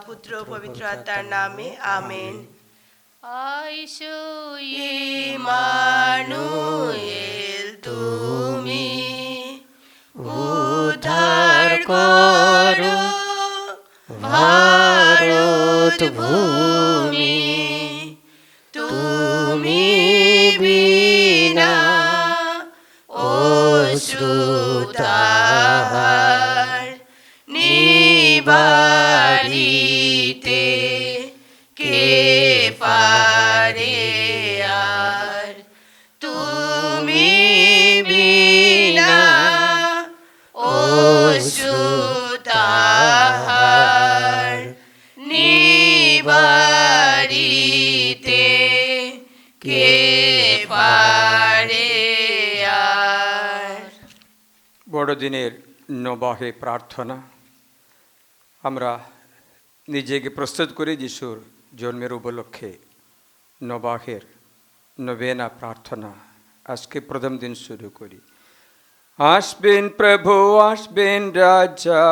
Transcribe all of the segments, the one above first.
পুত্র পবিত্র আত্মার নামে আমেন। আইসো ইমানুয়েল তুমি উদ্ধার করো ভারত ভূমি, তুমি বিনা অশ্রুতার নিবারিতে কে পারে আর, তুমি বিনা অশ্রুতার নিবারিতে কে পারে আর। বড়দিনের নবাহে প্রার্থনা। আমরা নিজেকে প্রস্তুত করি যিশুর জন্মের উপলক্ষে নবাহের নবেনা প্রার্থনা। আজকে প্রথম দিন শুরু করি। আসবেন প্রভু, আসবেন রাজা,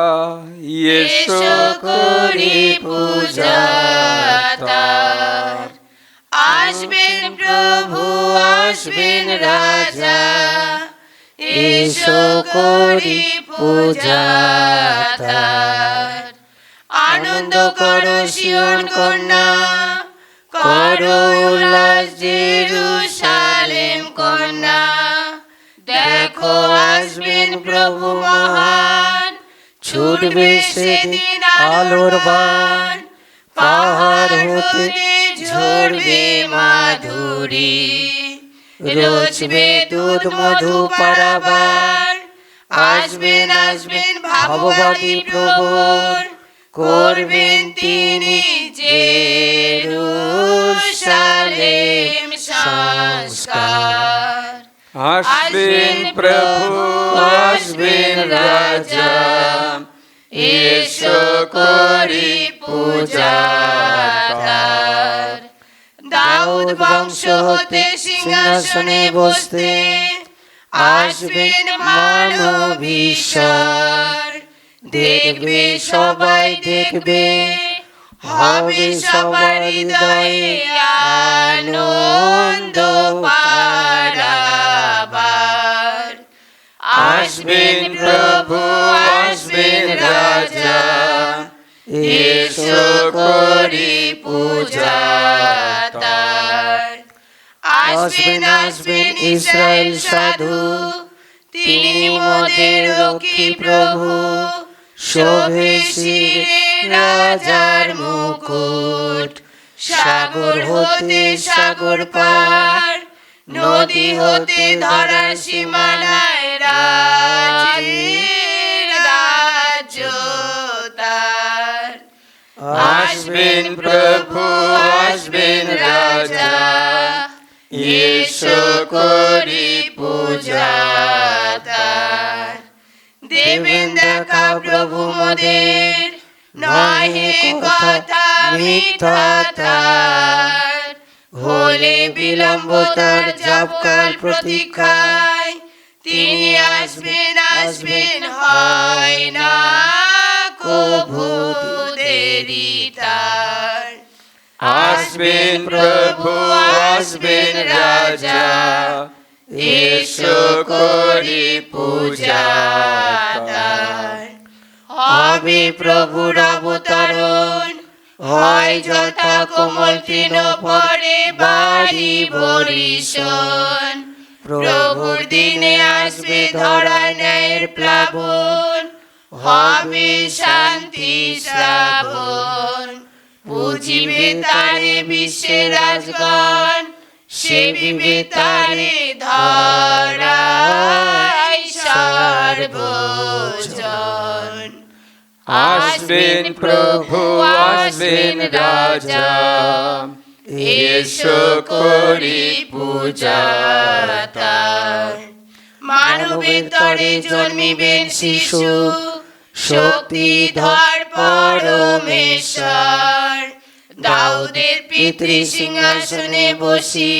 এসো করি পূজা তার। আসবেন প্রভু, আসবেন রাজা, এসো করি পূজা তার। আনন্দ করো সিয়ন কন্যা, করো উল্লাস জেরুসালেম কন্যা। দেখো আসবেন প্রভু মহান, ছুটবে সেদিন আলোর বাণ। পাহাড় হতে ঝরবে মাধুরী, রচবে দুধ মধু পারাবার। আসবেন আসবেন ভাববাদী প্রভুর, করবেন তিনি জেরুসালেম সংস্কার। আসবেন প্রভু, আসবেন রাজা, এসো করি পূজা তার। দাউদ বংশ হতে সিংহাসনে বসতে আসবেন মানব ঈশ্বর। দেখবে সবাই দেখবে, হবে সবার হৃদয়ে আনন্দ পারাবার। আসবেন প্রভু, আসবেন রাজা, এসো করি পূজা তার। আসবেন আসবেন ইসরায়েল সাধু, তিনি মোদের রক্ষী প্রভু। শোভে শিরে রাজার মুকুট, সাগর হতে সাগর পার। নদী হতে ধরার সীমানায় রাজের রাজ্য তার। আসবেন প্রভু, আসবেন রাজা, এসো করি পূজা তার। দেবেন দেখা প্রভু মোদের, নহে কথা মিথ্যা তার। হলে বিলম্ব তার যাবকাল প্রতীক্ষায়, তিনি আসবেন আসবেন হয় না কভু দেরি তার। আসবেন প্রভু, আসবেন রাজা, এসো করি পূজা তার। হবে প্রভুর অবতরণ, হয় যথা কোমল তৃণ পরে বাড়ি বরিশন। প্রভুর দিনে আসবে ধরার ন্যায়ের প্লাবন, হবে শান্তি শ্রাবণ। বুঝিবে তারে বিশ্বের রাজগণ, সেবিবে তারে ধরায় সর্বজন। আসবেন প্রভু, আসবেন রাজা, এসো করি পূজা তার। মানবের তরে জন্মিবেন শিশু, শক্তিধর পরমেশ্বর। দাউদের পিতৃ সিংহাসনে বসি,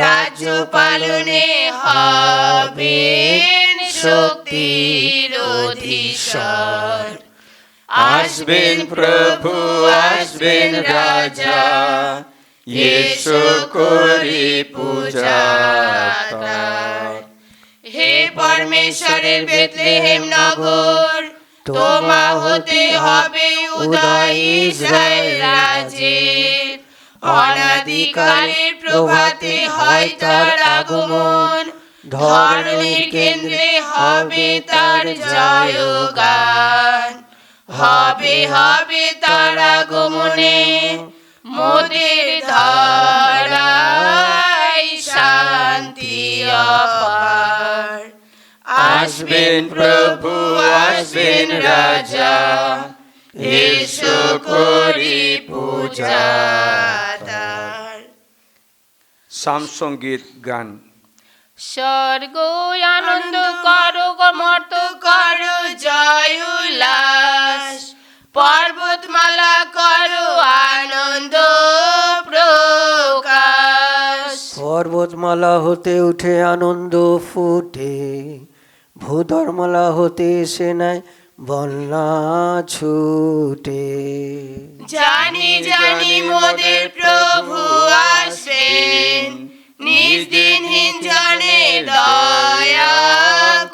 রাজ্য পালনে হবেন শক্তির অধীশ্বর। আসবেন প্রভু, আসবেন রাজা, এসো করি পূজা তার। হে পরমেশ্বরের বেথলেহেম নগর, তোমা হতে হবে উদয় ইসরায়েল রাজের। অনাদিকালের প্রভাতে হয় তার আগমন, ধরণীর কেন্দ্রে হবে তার জয়গান। হবে হবে তার আগমনে মোদের ধরায় শান্তি অপার। আসবেন প্রভু, আসবেন রাজা, এসো করি পূজা তার। সামসঙ্গীত গান। স্বর্গ আনন্দ করো গো মর্ত করো জয় উল্লাস, পর্বতমালা করো আনন্দ প্রকাশ। পর্বতমালা হতে উঠে আনন্দ ফুটে, ভূধরমালা হতে এসে নেয় বন্যা ছুটে। জানি জানি মোদের প্রভু আসবেন, নিজ দিনহীন জনে দয়া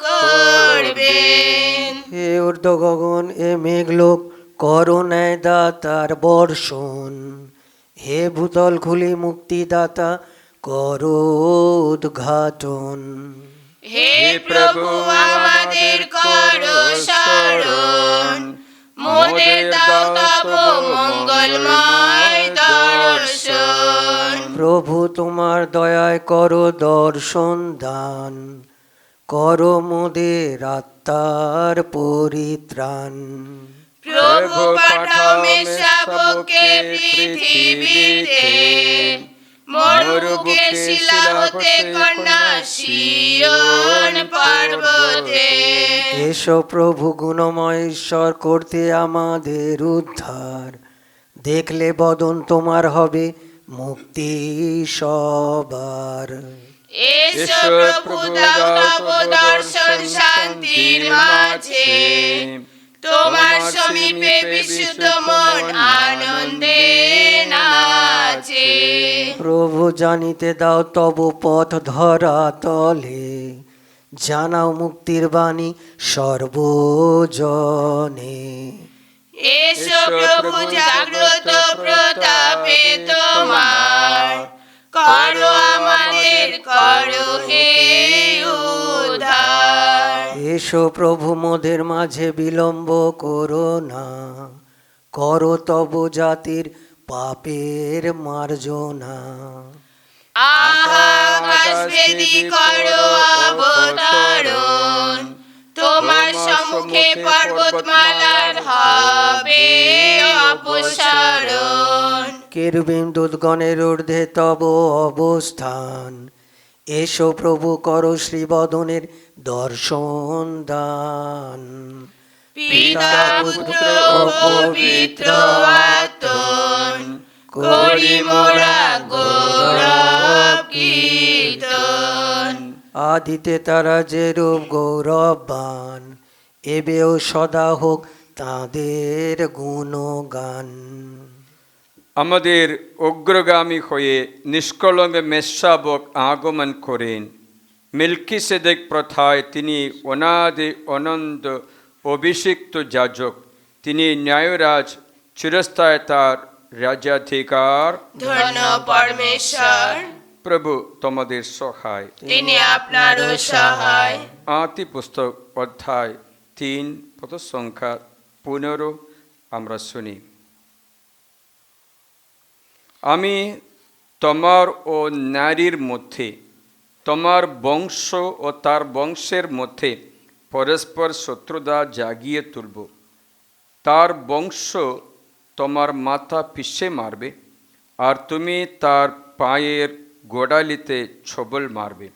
করবেন। হে ঊর্ধ্ব গগন এ মেঘলোক করো ন্যায় দাতার বর্ষণ, হে ভূতল খুলি মুক্তিদাতা করো উদ্ঘাটন। হে প্রভু আমাদের করো শরণ, মোদের দাও তব মঙ্গলময় দর্শন। প্রভু তোমার দয়ায় করো দর্শন দান, করো মোদের আত্মার পরিত্রাণ। প্রভু পাঠাও মেষশাবককে পৃথিবীতে, মরুকে শিলা হতে কন্যা সিয়ন পর্বতে। এসো প্রভু গুণময় ঈশ্বর করতে আমাদের উদ্ধার, দেখলে বদন তোমার হবে মুক্তি সবার। এসো প্রভু দাও তব দর্শন শান্তির মাঝে, তোমার সমীপে বিশুদ্ধ মন আনন্দে নাচে। প্রভু জানিতে দাও তব পথ ধরা তলে, জানাও মুক্তির বাণী সর্বজনে। এসো প্রভু জাগ্রত প্রতাপে তোমার, করো আমাদের করো হে উদ্ধার। এসো প্রভু মোদের মাঝে বিলম্ব করো না, করো তব জাতির পাপের মার্জনা। আকাশভেদী করো অবতরণ, তোমার সম্মুখে পর্বতমালার হবে অপসারণ। কেরুবিম দূতগণের ঊর্ধ্বে তব অবস্থান, এসো প্রভু করো শ্রীবদনের দর্শন দান। পিতা পুত্র ও পবিত্র আত্মন, করি মোরা গৌরব কীর্তন। আদিতে তারা যে রূপ গৌরববান, এবেও সদা হোক তাদের গুণগান। আমাদের অগ্রগামী হয়ে নিষ্কলঙ্ক মেষশাবক আগমন করেন। মেলকিসেদেক প্রথায় তিনি অনাদি অনন্ত অভিষিক্ত যাজক, তিনি ন্যায়রাজ, চিরস্থায় তার রাজাধিকার। ধন্য পরমেশ্বর, প্রভু তোমাদের সহায়। তিনি আপনারও সহায়। আতি পুস্তক অধ্যায় 3 পদ সংখ্যা 15 আমরা শুনি। আমি তোমার ও নারীর মধ্যে, তোমার বংশ ও তার বংশের মধ্যে পরস্পর শত্রুতা জাগিয়ে তুলব। তার বংশ তোমার মাথা পিষে মারবে, আর তুমি তার পায়ের গোড়ালিতে ছবল মারবে।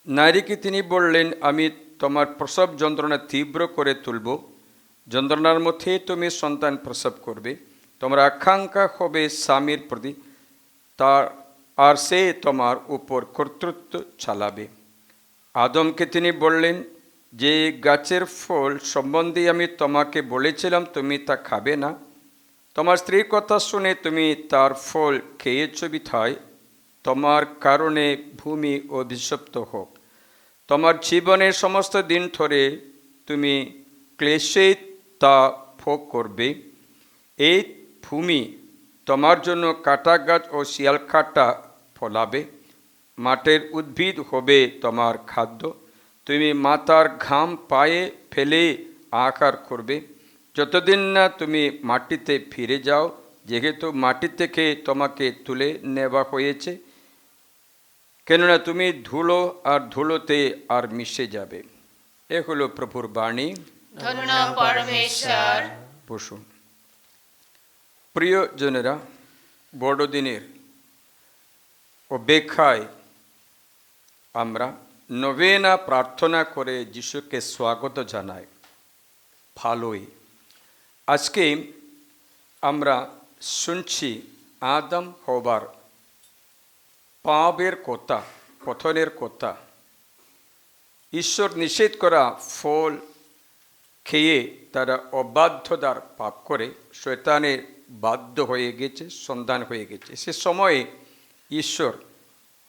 নারীকে তিনি বললেন, আমি তোমার প্রসব যন্ত্রণা তীব্র করে তুলব, যন্ত্রণার মধ্যে তুমি সন্তান প্রসব করবে। তোমার আকাঙ্ক্ষা হবে স্বামীর প্রতি, আর সে তোমার উপর কর্তৃত্ব চালাবে। আদমকে তিনি বললেন, যে গাছের ফল সম্বন্ধে আমি তোমাকে বলেছিলাম তুমি তা খাবে না, তোমার স্ত্রীর কথা শুনে তুমি তার ফল খেয়েছ বিধায় তোমার কারণে ভূমি অভিশপ্ত হোক। তোমার জীবনের সমস্ত দিন ধরে তুমি ক্লেশে তা ভোগ করবে। এই ভূমি তোমার জন্য কাটা গাছ ও শিয়াল কাটা ফলাবে, মাঠের উদ্ভিদ হবে তোমার খাদ্য। তুমি মাথার ঘাম পায়ে ফেলে আহার করবে যতদিন না তুমি মাটিতে ফিরে যাও, যেহেতু মাটি থেকে তোমাকে তুলে নেওয়া হয়েছে, কেননা তুমি ধুলো আর ধুলোতে আর মিশে যাবে। এ হলো প্রভুর বাণী। ধন্য পরমেশ্বর। বসুন। প্রিয়জনেরা, বড়দিনের অপেক্ষায় আমরা নবেনা প্রার্থনা করে যিশুকে স্বাগত জানাই। ভালোই। আজকে আমরা শুনছি আদম হবার পাপের কথা, পতনের কথা। ঈশ্বর নিষেধ করা ফল খেয়ে তারা অবাধ্যতার পাপ করে শয়তানের বাধ্য হয়ে গেছে, সন্ধান হয়ে গেছে। সে সময়ে ঈশ্বর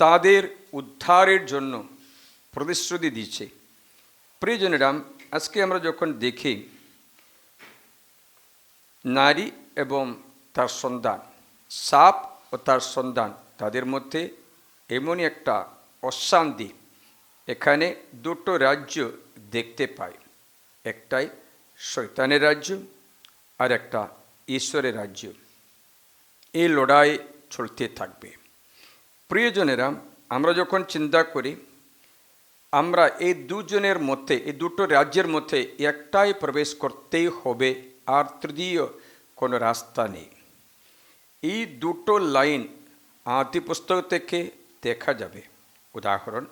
তাদের উদ্ধারের জন্য প্রতিশ্রুতি দিচ্ছে। প্রিয়জনেরা, আজকে আমরা যখন দেখি নারী এবং তার সন্তান, সাপ ও তার সন্তান, তাদের মধ্যে এমনই একটা অশান্তি। এখানে দুটো রাজ্য দেখতে পাই, একটাই শয়তানের রাজ্য আর একটা ঈশ্বরের রাজ্য। এই লড়াই চলতে থাকবে। প্রিয়জনেরা, আমরা যখন চিন্তা করি আমরা এই দুজনের মধ্যে, এই দুটো রাজ্যের মধ্যে একটাই প্রবেশ করতেই হবে, আর তৃতীয় কোনো রাস্তা নেই। এই দুটো লাইন আদি পুস্তক থেকে দেখা যাবে। উদাহরণ,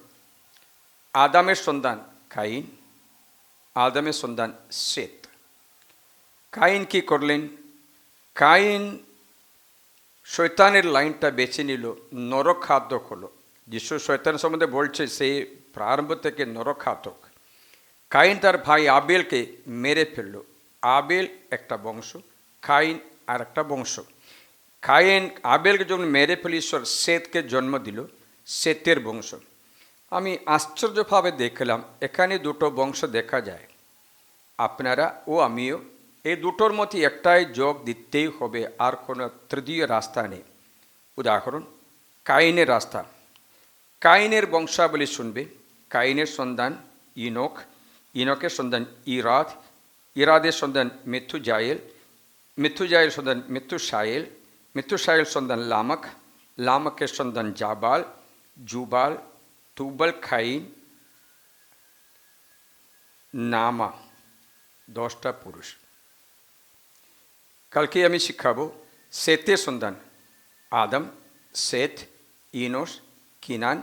আদামের সন্তান কাইন, আদামের সন্তান সেত। কাইন কি করলেন? কাইন শয়তানের লাইনটা বেছে নিল, নরখাতক হলো। যিশু শয়তান সম্বন্ধে বলছে সে প্রারম্ভ থেকে নরখাতক। কাইন তার ভাই আবেলকে মেরে ফেলল। আবেল একটা বংশ, কাইন আর একটা বংশ। কাইন আবেলকে যখন মেরে ফেলে ঈশ্বর সেতকে জন্ম দিল, সেতের বংশ। আমি আশ্চর্যভাবে দেখলাম এখানে দুটো বংশ দেখা যায়। আপনারা ও আমিও এই দুটোর মধ্যে একটাই যোগ দিতেই হবে, আর কোনো তৃতীয় রাস্তা নেই। উদাহরণ, কাইনের রাস্তা। কাইনের বংশাবলী শুনবে। কাইনের সন্তান ইনক, ইনকের সন্তান ইরাদ, ইরাদের সন্তান মেথুজায়েল, মেথুজায়েল সন্তান মেথুসায়েল, মেথুসায়েল সন্তান লামক, লামকের সন্তান জাবাল, জুবাল, তুবাল, খাইন, নামা। 10টা পুরুষ। কালকে আমি শিখাবো সেতের সন্তান আদম, সেত, ইনোস, কিনান,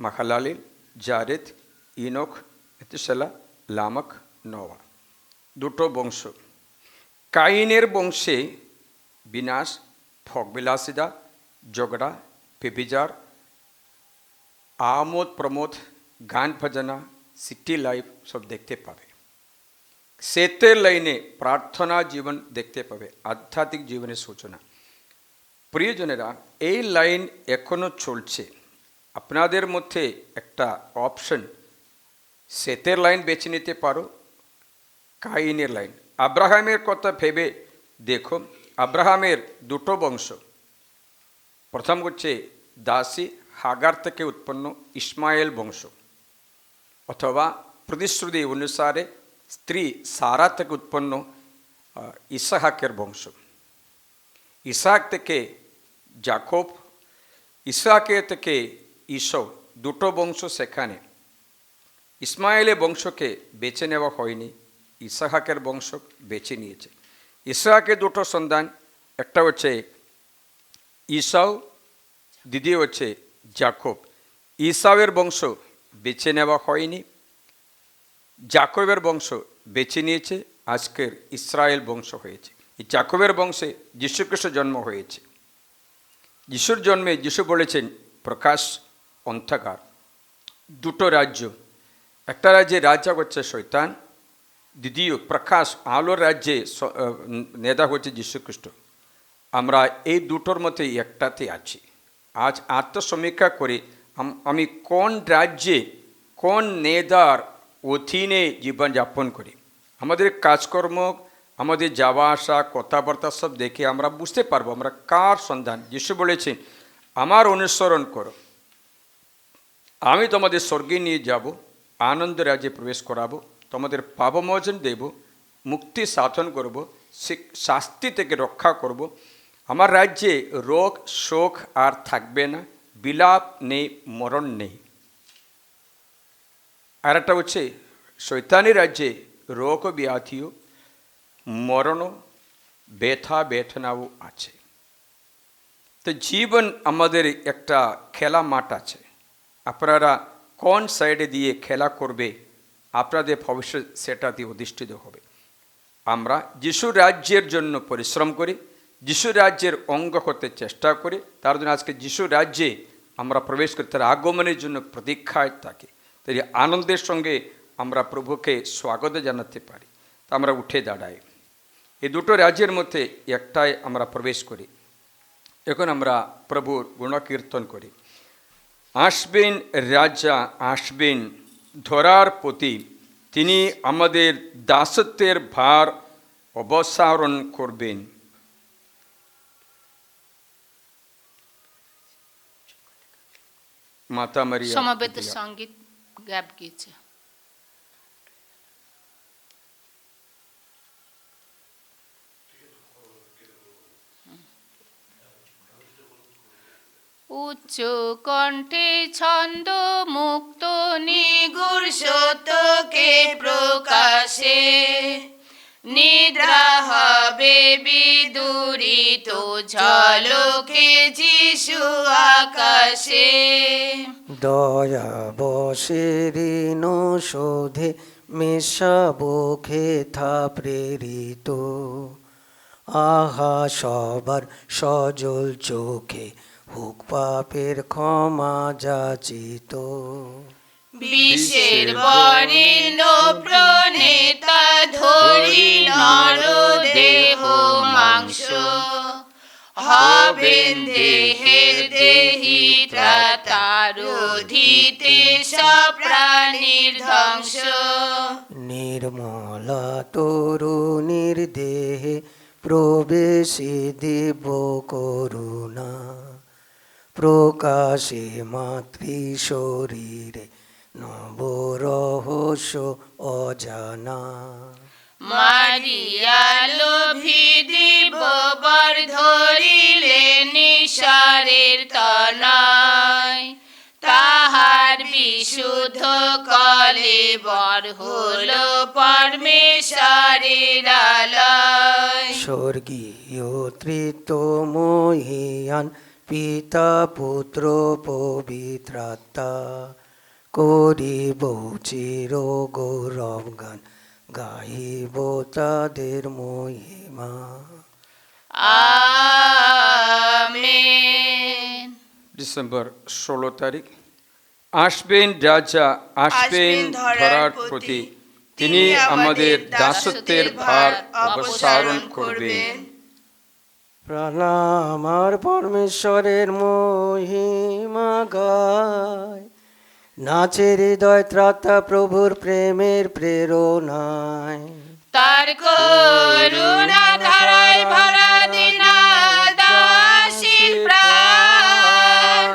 মাহালালিল, জারেদ, ইনক, মেথুসেলা, লামক, নোয়া। দুটো বংশ। কাইনের বংশে বিনাশ, ভোগবিলাসিতা, ঝগড়া, ব্যভিচার, আমোদ প্রমোদ, গান ভজনা, সিটি লাইফ সব দেখতে পাবে। সেতের লাইনে প্রার্থনা জীবন দেখতে পাবে, আধ্যাত্মিক জীবনের সূচনা। প্রিয়জনেরা, এই লাইন এখনো চলছে। আপনাদের মধ্যে একটা অপশন, সেতের লাইন বেছে নিতে পারো, কাইনের লাইন। আব্রাহামের কথা ভেবে দেখো, আব্রাহামের দুটো বংশ। প্রথম হচ্ছে দাসী হাগার থেকে উৎপন্ন ইসমায়েল বংশ, অথবা প্রতিশ্রুতি অনুসারে স্ত্রী সারা থেকে উৎপন্ন ইসাহাকের বংশ। ইসাহাক থেকে জাকব, ইসাহাকের থেকে ঈশাও, দুটো বংশ সেখানে। ইসমায়েলের বংশকে বেছে নেওয়া হয়নি, ইসাহাকের বংশ বেছে নিয়েছে। ইসাহাকের দুটো সন্তান, একটা হচ্ছে ঈশাও, দ্বিতীয় হচ্ছে জাকব। ঈশাওয়ের বংশ বেছে নেওয়া হয়নি, জাকবের বংশ বেছে নিয়েছে, আজকের ইসরায়েল বংশ হয়েছে। এই জাকবের বংশে যীশুখ্রিস্ট জন্ম হয়েছে। যিশুর জন্মে যিশু বলেছেন প্রকাশ অন্ধকার। দুটো রাজ্য, একটা রাজ্যে রাজা হচ্ছে শয়তান, দ্বিতীয় প্রকাশ আলোর রাজ্যে নেতা হচ্ছে যীশুখ্রিস্ট। আমরা এই দুটোর মধ্যে একটাতে আছি। আজ আত্মসমীক্ষা করে আমি কোন রাজ্যে কোন নেতার অধীনে জীবনযাপন করি। আমাদের কাজকর্ম, আমাদের যাওয়া আসা, কথাবার্তা সব দেখে আমরা বুঝতে পারবো আমরা কার সন্তান। যিশু বলেছেন, আমার অনুসরণ করো, আমি তোমাদের স্বর্গে নিয়ে যাব, আনন্দ রাজ্যে প্রবেশ করাবো, তোমাদের পাপমোচন দেব, মুক্তি সাধন করব, শাস্তি থেকে রক্ষা করব। আমার রাজ্যে রোগ শোক আর থাকবে না, বিলাপ নেই, মরণ নেই। আর একটা হচ্ছে শয়তানি রাজ্যে রোগ ব্যাধিও, মরণ, ব্যথা বেদনাও আছে। তো জীবন আমাদের একটা খেলা মাঠ আছে। আপনারা কোন সাইডে দিয়ে খেলা করবে, আপনাদের ভবিষ্যৎ সেটাতে অধিষ্ঠিত হবে। আমরা যিশু রাজ্যের জন্য পরিশ্রম করি, যিশু রাজ্যের অঙ্গ হতে চেষ্টা করি, তার জন্য আজকে যিশু রাজ্যে আমরা প্রবেশ করি, তার আগমনের জন্য প্রতীক্ষায় থাকি। তাই আনন্দের সঙ্গে আমরা প্রভুকে স্বাগত জানাতে পারি। তা আমরা উঠে দাঁড়াই, এই দুটো রাজ্যের মধ্যে একটাই আমরা প্রবেশ করি। এখন আমরা প্রভুর গুণকীর্তন করি। আসবেন রাজা, আসবেন ধরার প্রতি, তিনি আমাদের দাসত্বের ভার অবসারণ করবেন। মাতা মারিয়া সমবেত সঙ্গীত গাব গিয়েছে। উচ্চ কণ্ঠে ছন্দ মুক্ত নিগুড় সত্যকে প্রকাশে, নিদ্রা হবে বিদূরিত ঝলকে যিশু আকাশে। দয়া বসে ঋণ শোধে মেশাবো খেথা প্রেরিত, আহা সবার সজল চোখে হোক পাপের ক্ষমা যাচিত। বিশ্বের বরেণ্য প্রণেতা ধরি নর দেহ মাংস, হবেন দেহের দেহিতা তার অধীতে সব প্রাণীর ধ্বংস। নির্মলা তরুণীর দেহে প্রবেশে দেব করুণা, প্রকাশে মাতৃ শরীরে নব রহস্য অজানা। মারিয়া লোভী দিব বর ধরিলে নিঃসারের তনয়, তাহার বিশুদ্ধ কলে বর হল পরমেশ্বরের আলয়। স্বর্গীয় তৃতীয়মহিয়ান পিতা পুত্র পবিত্রাত্মা, করিব চির গৌরব গান, গাইব তাদের মহিমা। আমেন। ডিসেম্বর 16 তারিখ। আসবেন রাজা, আসবেন ধরার প্রতি, তিনি আমাদের দাসত্বের ভার অপসারণ করবেন। প্রণাম আমার পরমেশ্বরের মহিমা গায়, নাচে হৃদয় ত্রাতা প্রভুর প্রেমের প্রেরণায়। তার করুণা ধারায় ভরা দিনা দাসীর প্রাণ,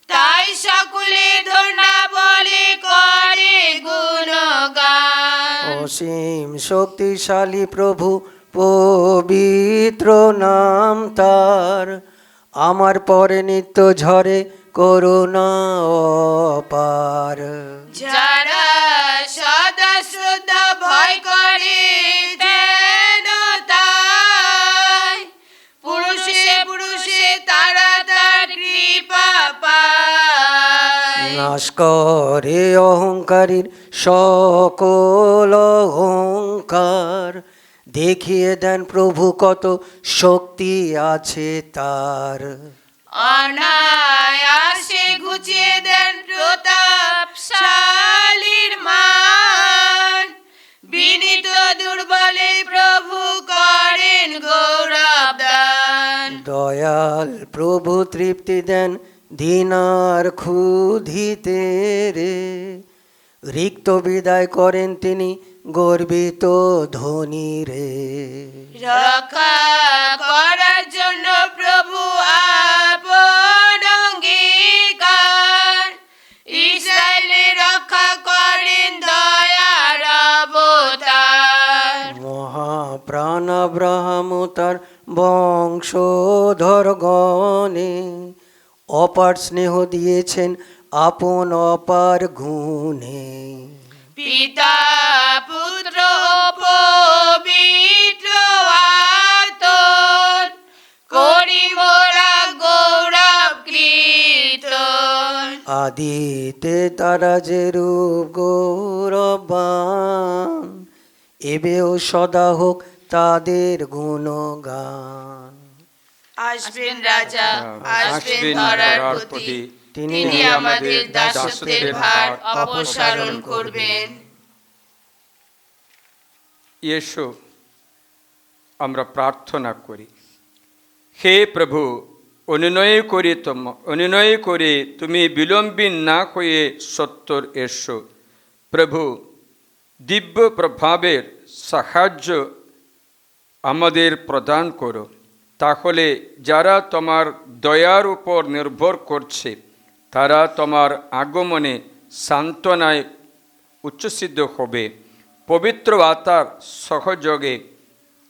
তাই সকলে ধন্যা বলে করে গুণগান। অসীম শক্তিশালী প্রভু পবিত্র নাম তার, আমার পরে নিত্য ঝরে করুণা অপার। যারা সদা শ্রদ্ধা ভয় করে দেন তাই, পুরুষে পুরুষে তারা তার কৃপা পায়। নাশ করে অহংকারীর সকল অহংকার, দেখিয়ে দেন প্রভু কত শক্তি আছে তার। অনায়াসে ঘুচিয়ে দেন প্রতাপশালীর মা, দয়াল প্রভু তৃপ্তি দেন দিনার ক্ষুধিতে রে, রিক্ত বিদায় করেন তিনি গর্বিত ধনী রে। রক্ষা করার জন্য প্রভু আপন অঙ্গীকার, ইসরায়েলে রক্ষা করেন দয়ার অবতার। মহাপ্রাণ আব্রাহাম ও তার বংশধরগণে অপার স্নেহ দিয়েছেন আপন অপার গুণে। পিতা পুত্র পবিত্র আতর, করি মোরা গৌরব কীর্তন। আদিতে তারা যে রূপ গৌরবান, এবেও সদা হোক তাদের গুণগান। আসবেন রাজা, আসবেন আসবেন ধরার ধরার প্রতি, প্রতি, তিনি আমাদের দাসত্বের ভার অপসারণ করবেন। এসো আমরা প্রার্থনা করি। হে প্রভু, অনুনয় করে তুমি বিলম্বিত না হয়ে সত্তর এসো। প্রভু, দিব্য প্রভাবের সাহায্য আমাদের প্রদান করো, তাহলে যারা তোমার দয়ার উপর নির্ভর করছে তারা তোমার আগমনে সান্ত্বনায় উচ্ছ্বসিত হবে। পবিত্র আত্মার সহযোগে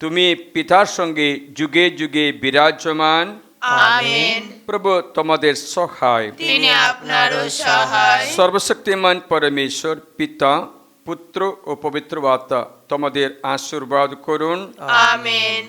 তুমি পিতার সঙ্গে যুগে যুগে বিরাজমান। আমেন। প্রভু তোমাদের সহায়। তিনি আপনারও সহায়। সর্বশক্তিমান পরমেশ্বর পিতা, পুত্র ও পবিত্র আত্মা তোমাদের আশীর্বাদ করুন। আমেন।